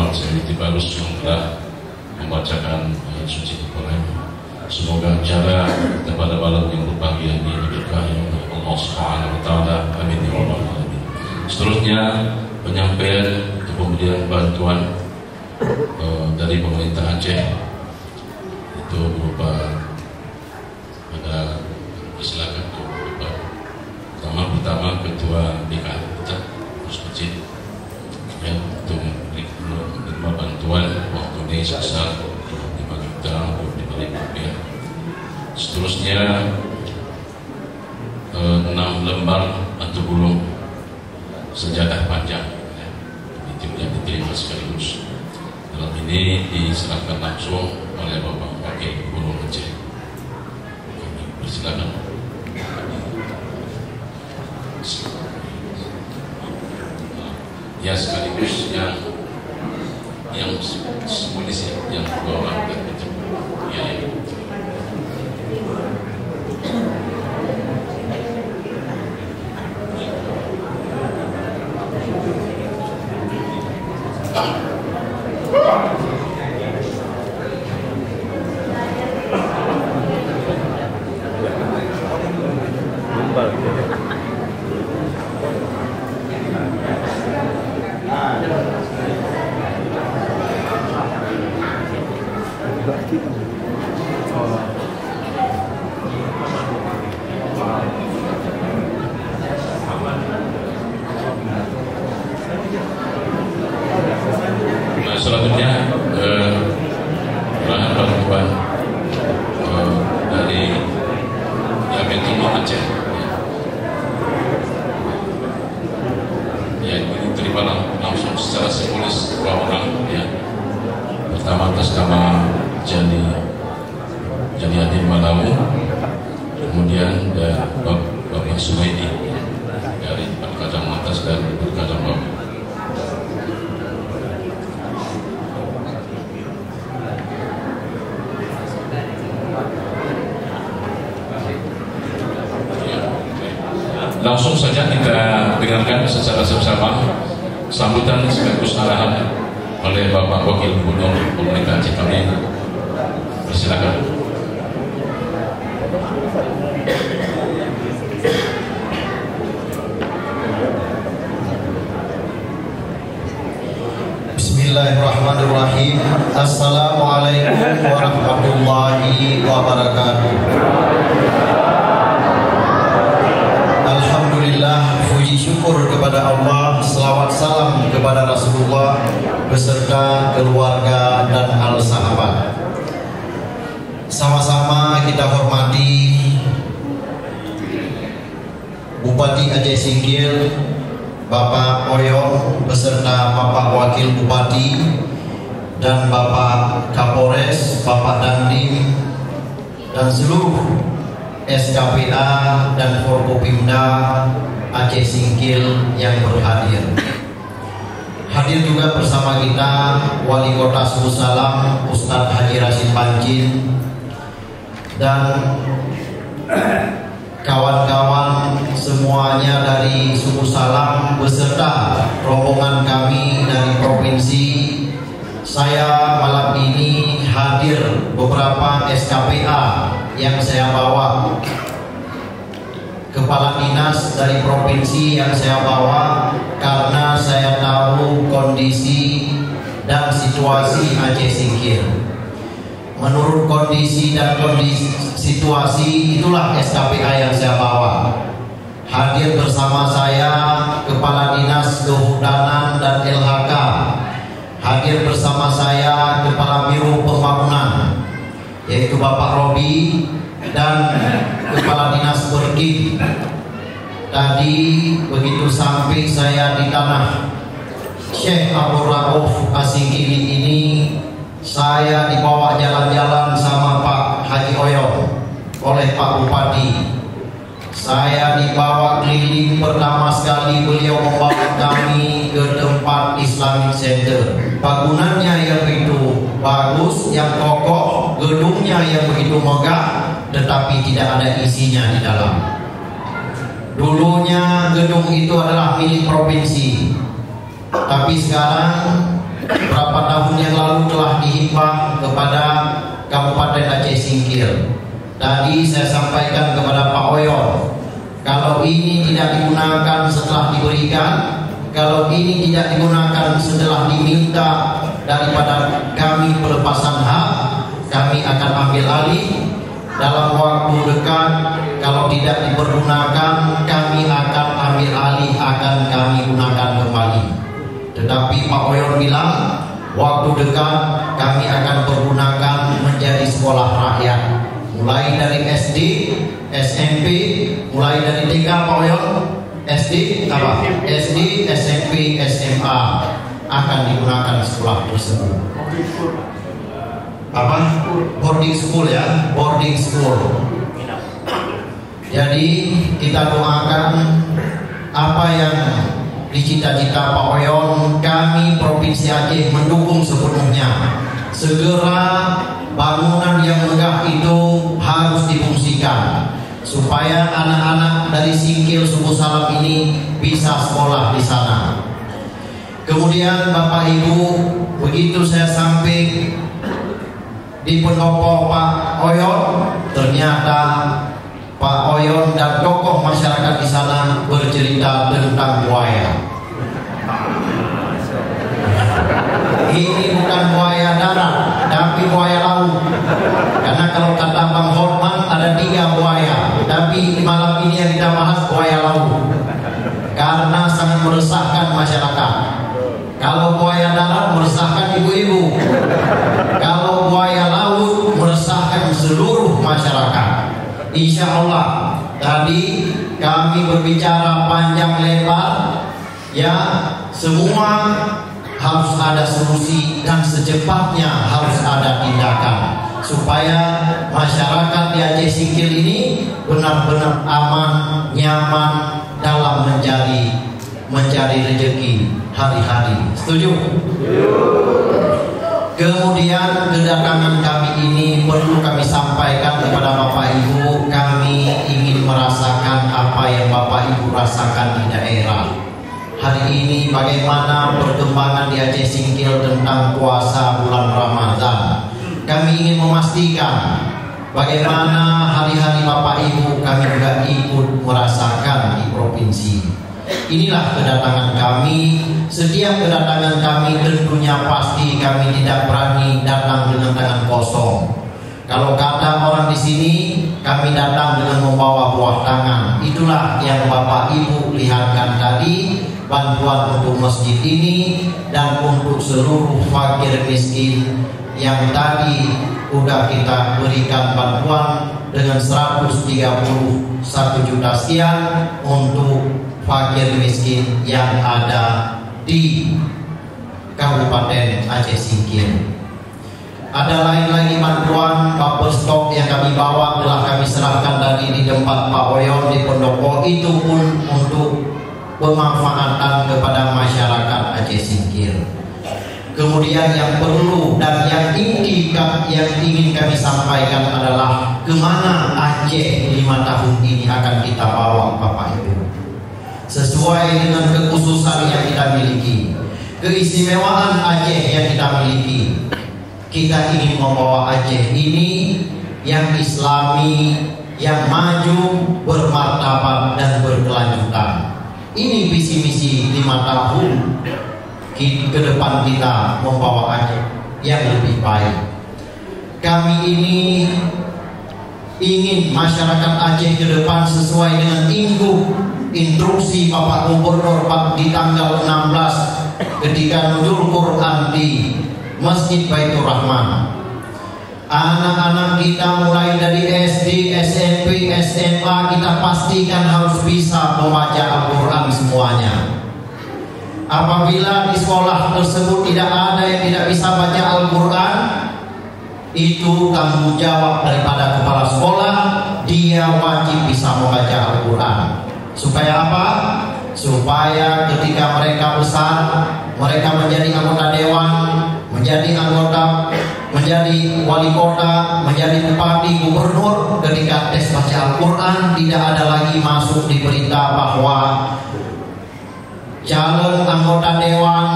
Muhammad Sayyidi Barus yang telah membacakan ayat suci Al-Quran. Semoga acara kita pada malam yang berbahagia ini diberkahi oleh Allah Subhanahu wa taala. Amin ya rabbal alamin. Seterusnya penyampaian untuk pemberian bantuan dari pemerintah Aceh, itu berupa ada silakan pertama Ketua BKH kita Masjid ya, untuk menerima bantuan uang tunai sebesar 5 juta rupiah. Seterusnya 6 lembar atau gulung sejadah panjang ya, itu yang diterima sekaligus. Dalam ini diserahkan langsung oleh Bapak Wakil Gubernur Aceh. Silakan. Ya, sekaligus yang simbolis yang bawah itu ya. Selanjutnya bahan bantuan dari Yamin Timur Aceh. Ya, ini diterima langsung secara simbolis 2 orang ya. Pertama atas nama Jani Adin Malamu, kemudian Bapak Sumaidi dari Kacang Atas dan Kacang Bawah. Langsung saja kita dengarkan secara bersama sambutan sekaligus arahan oleh Bapak Wakil Gubernur Pemerintah Aceh. Kami persilakan. Bismillahirrahmanirrahim. Assalamualaikum warahmatullahi wabarakatuh. Alhamdulillah, puji syukur kepada Allah, selawat salam kepada Rasulullah beserta keluarga dan al sahabat. Sama-sama kita hormati Bupati Aceh Singkil, Bapak Oyong beserta Bapak Wakil Bupati dan Bapak Kapolres, Bapak Dandim dan seluruh SKPA dan Forkopimda Aceh Singkil yang berhadir. Hadir juga bersama kita Wali Kota Suku Salam Ustadz Haji Rashid Pancin dan kawan-kawan semuanya dari Suku Salam beserta rombongan kami dari provinsi. Saya malam ini hadir beberapa SKPA yang saya bawa, kepala dinas dari provinsi yang saya bawa, karena saya tahu kondisi dan situasi Aceh Singkil. Menurut kondisi dan situasi itulah SKPA yang saya bawa. Hadir bersama saya Kepala Dinas Kehutanan dan LHK, hadir bersama saya Kepala Biro Pembangunan yaitu Bapak Robi dan Kepala Dinas Pergi. Tadi begitu sampai saya di tanah Syekh Abdul Rauf Asingkili ini, saya dibawa jalan-jalan sama Pak Haji Oyong oleh Pak Bupati. Saya dibawa keliling, pertama sekali beliau membawa kami ke tempat Islamic Center. Bangunannya yang begitu bagus, yang kokoh, gedungnya yang begitu megah, tetapi tidak ada isinya di dalam. Dulunya gedung itu adalah milik provinsi, tapi sekarang berapa tahun yang lalu telah dihimpang kepada Kabupaten Aceh Singkil. Tadi saya sampaikan kepada Pak Oyon, kalau ini tidak digunakan setelah diberikan, kalau ini tidak digunakan setelah diminta daripada kami pelepasan hak, kami akan ambil alih dalam waktu dekat. Kalau tidak dipergunakan, kami akan ambil alih, akan kami gunakan kembali. Tetapi Pak Oyon bilang, waktu dekat kami akan pergunakan menjadi sekolah rakyat, mulai dari SD, SMP, mulai dari TK Pak Oyon, SD, SMP, SMA akan digunakan sekolah tersebut. Apa? Boarding school ya, boarding school. Jadi kita doakan apa yang dicita-cita Pak Oyon, kami Provinsi Aceh mendukung sepenuhnya. Segera bangunan yang megah itu harus difungsikan supaya anak-anak dari Singkil Suku Salam ini bisa sekolah di sana. Kemudian Bapak Ibu, begitu saya sampai di pendopo Pak Oyon, ternyata Pak Oyon dan tokoh masyarakat di sana bercerita tentang buaya. Ini bukan buaya darat, tapi buaya laut. Karena kalau kata Bang Horman ada 3 buaya, tapi malam ini yang kita bahas buaya laut. Karena sangat meresahkan masyarakat. Kalau buaya darat meresahkan ibu-ibu, kalau buaya laut meresahkan seluruh masyarakat. Insya Allah tadi kami berbicara panjang lebar, ya, semua harus ada solusi dan secepatnya harus ada tindakan supaya masyarakat di Aceh Singkil ini benar-benar aman, nyaman dalam mencari rezeki hari-hari. Setuju? Kemudian kedatangan kami ini perlu kami sampaikan kepada Bapak Ibu, kami ingin merasakan apa yang Bapak Ibu rasakan di daerah. Hari ini bagaimana perkembangan di Aceh Singkil tentang puasa bulan Ramadan. Kami ingin memastikan bagaimana hari-hari Bapak Ibu kami juga ikut merasakan di provinsi. Inilah kedatangan kami. Setiap kedatangan kami tentunya pasti kami tidak berani datang dengan tangan kosong. Kalau kata orang di sini, kami datang dengan membawa buah tangan. Itulah yang Bapak Ibu lihatkan tadi, bantuan untuk masjid ini dan untuk seluruh fakir miskin yang tadi sudah kita berikan bantuan dengan 131 juta sekian untuk fakir miskin yang ada di Kabupaten Aceh Singkil. Ada lain lagi bantuan buffer stok yang kami bawa telah kami serahkan tadi di tempat Pak Oyon di pendopo, itu pun untuk pemanfaatan kepada masyarakat Aceh Singkil. Kemudian yang perlu dan yang ingin kami sampaikan adalah kemana Aceh 5 tahun ini akan kita bawa Bapak Ibu, sesuai dengan kekhususan yang kita miliki, keistimewaan Aceh yang kita miliki. Kita ingin membawa Aceh ini yang islami, yang maju, bermartabat dan berkelanjutan. Ini visi misi 5 tahun ke depan kita, membawa Aceh yang lebih baik. Kami ini ingin masyarakat Aceh ke depan sesuai dengan instruksi Bapak Gubernur di tanggal 16 ketika nuzul Quran di Masjid Baitur Rahman. Anak-anak kita mulai dari SD, SMP, SMA kita pastikan harus bisa membaca Al-Quran semuanya. Apabila di sekolah tersebut tidak ada yang tidak bisa baca Al-Quran, itu tanggung jawab daripada kepala sekolah, dia wajib bisa membaca Al-Quran. Supaya apa? Supaya ketika mereka besar, mereka menjadi anggota dewan, menjadi wali kota, menjadi bupati, gubernur, ketika tes baca Al-Quran tidak ada lagi masuk di berita bahwa calon anggota dewan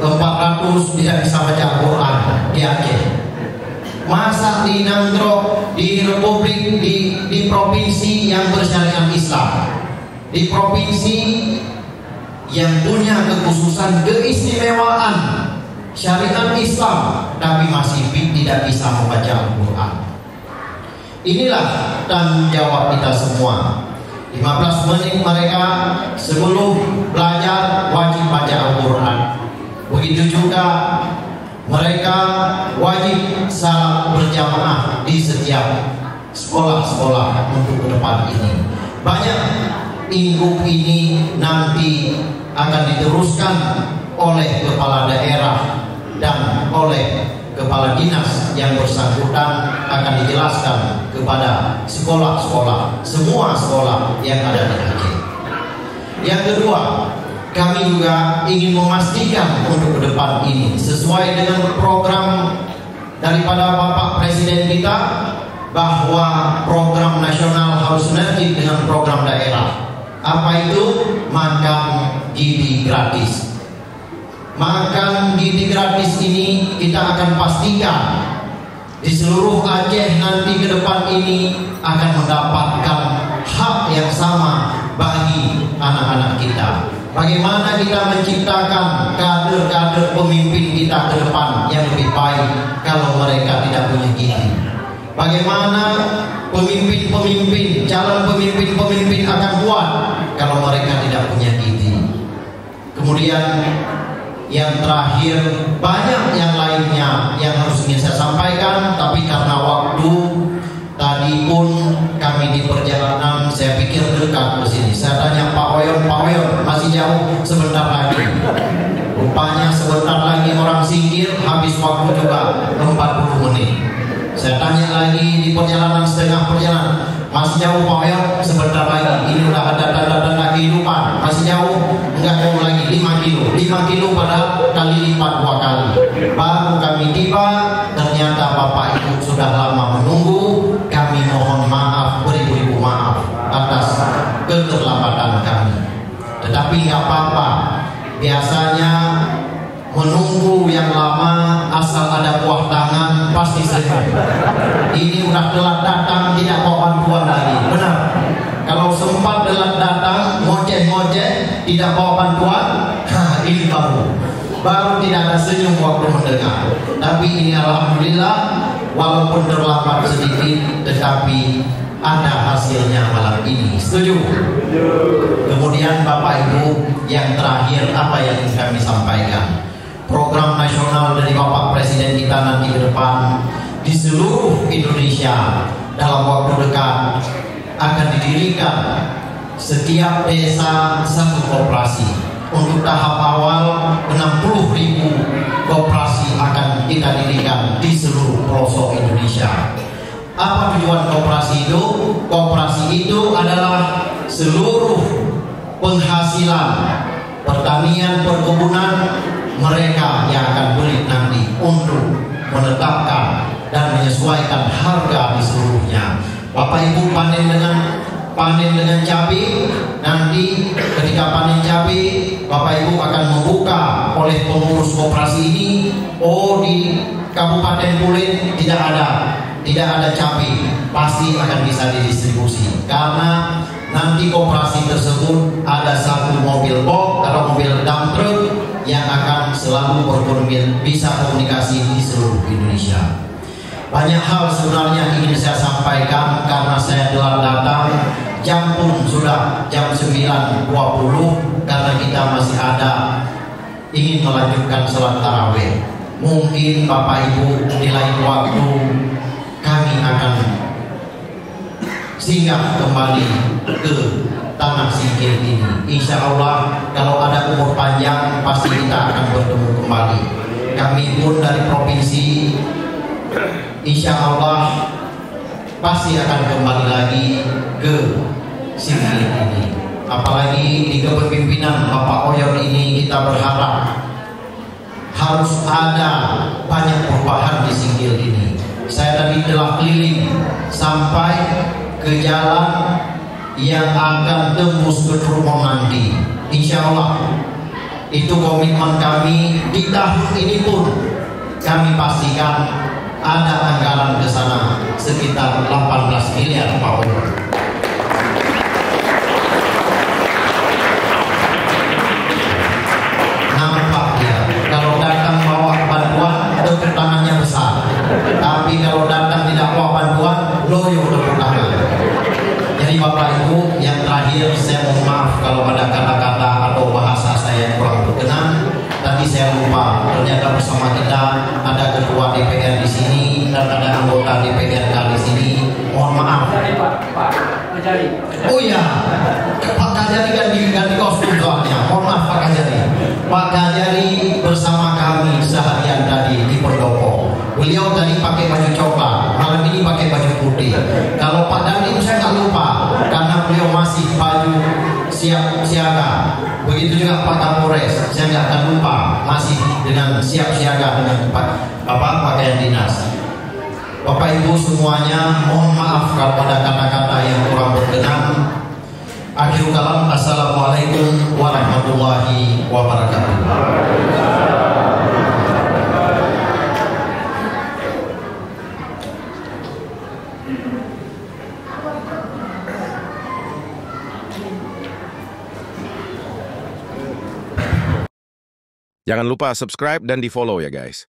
400 tidak bisa baca Al-Quran di Aceh. Masa di Nanggroek, di Republik, di provinsi yang bersyariat Islam, di provinsi yang punya kekhususan, keistimewaan syariat Islam, tapi masih tidak bisa membaca Al-Quran. Inilah tanggung jawab kita semua. 15 menit mereka sebelum belajar wajib baca Al-Quran. Begitu juga mereka wajib salat berjamaah di setiap sekolah-sekolah untuk ke depan ini. Banyak ingkup ini nanti akan diteruskan oleh kepala daerah dan oleh kepala dinas yang bersangkutan, akan dijelaskan kepada sekolah-sekolah, semua sekolah yang ada di Aceh. Yang kedua, kami juga ingin memastikan untuk ke depan ini sesuai dengan program daripada Bapak Presiden kita, bahwa program nasional harus sinergi dengan program daerah. Apa itu? Makan gizi gratis. Makan gizi gratis ini kita akan pastikan di seluruh Aceh nanti ke depan ini akan mendapatkan hak yang sama bagi anak-anak kita. Bagaimana kita menciptakan kader-kader pemimpin kita ke depan yang lebih baik kalau mereka tidak punya gizi? Bagaimana pemimpin-pemimpin, calon pemimpin-pemimpin akan kuat kalau mereka tidak punya gizi? Kemudian yang terakhir, banyak yang lainnya yang harus ingin saya sampaikan, tapi karena waktu tadi pun kami di perjalanan, saya pikir dekat ke sini. Saya tanya Pak Oyon, masih jauh, sebentar lagi. Rupanya sebentar lagi orang Singkil, habis waktu juga 40 menit. Saya tanya lagi di perjalanan, setengah perjalanan, masih jauh Pak Oyon, sebentar lagi. Ini udah ada tanda-tanda kehidupan, masih jauh, enggak jauh lagi, 5 kilo. 5 kilo padahal kali lipat 2 kali. Baru kami tiba, ternyata Bapak Ibu sudah lama menunggu. Kami mohon maaf, beribu-ribu maaf atas keterlambatan kami. Tetapi nggak apa-apa. Biasanya menunggu yang lama asal ada buah tangan pasti senyum. Ini udah telat datang, tidak mau bantuan lagi. Benar. Kalau sempat telat datang, ngoceh-ngoceh, tidak bawa bantuan, ini baru tidak ada senyum waktu mendengar. Tapi ini alhamdulillah, walaupun terlambat sedikit, tetapi ada hasilnya malam ini. Setuju? Kemudian Bapak Ibu, yang terakhir apa yang ingin kami sampaikan? Program nasional dari Bapak Presiden kita nanti ke depan di seluruh Indonesia dalam waktu dekat akan didirikan setiap desa satu koperasi. Untuk tahap awal 60.000 koperasi akan kita dirikan di seluruh pelosok Indonesia. Apa tujuan koperasi itu? Koperasi itu adalah seluruh penghasilan pertanian, perkebunan mereka yang akan beli nanti untuk menetapkan dan menyesuaikan harga di seluruhnya. Bapak Ibu panen dengan cabai, nanti ketika panen cabai, Bapak Ibu akan membuka oleh pengurus koperasi ini, oh di Kabupaten Pulen tidak ada cabai, pasti akan bisa didistribusi karena nanti koperasi tersebut ada satu mobil box atau mobil dump truck yang akan selalu bisa komunikasi di seluruh Indonesia. Banyak hal sebenarnya ingin saya sampaikan karena saya telah datang. Jam pun sudah jam 9.20 karena kita masih ada ingin melanjutkan salat tarawih. Mungkin Bapak Ibu di lain waktu kami akan singgah kembali ke tanah Singkil ini. Insya Allah kalau ada umur panjang pasti kita akan bertemu kembali. Kami pun dari provinsi insya Allah pasti akan kembali lagi ke Singkil ini. Apalagi di kepemimpinan Bapak Oyon ini kita berharap harus ada banyak perubahan di Singkil ini. Saya tadi telah keliling sampai ke jalan yang akan tembus ke Trumon nanti. Insya Allah Itu komitmen kami. Di tahun ini pun kami pastikan ada anggaran ke sana sekitar 18 miliar Pak Umar. Nampaknya kalau datang bawa bantuan tepuk tangannya besar, tapi kalau datang tidak bawa bantuan loyo tepuk tangan. Jadi Bapak Ibu, yang terakhir saya mohon maaf kalau ada kata-kata atau bahasa saya kurang berkenan. Tadi saya lupa, ternyata bersama kita ada ketua DPR di sini dan ada anggota DPRK di sini. Mohon maaf. Oh iya, Pak Kajari ganti kostum soalnya. Mohon maaf Pak Kajari. Pak Kajari bersama kami seharian tadi di Pendopo. Beliau tadi pakai baju coklat, malam ini pakai baju putih. Kalau Pak Dani itu saya nggak lupa, karena beliau masih baju siap siaga. Begitu juga Pak Kapolres, saya nggak akan lupa, masih dengan siap siaga dengan pakaian dinas. Bapak Ibu semuanya, mohon maaf kalau ada kata-kata yang kurang berkenan. Akhirul kalam, assalamualaikum warahmatullahi wabarakatuh. Jangan lupa subscribe dan di-follow ya guys.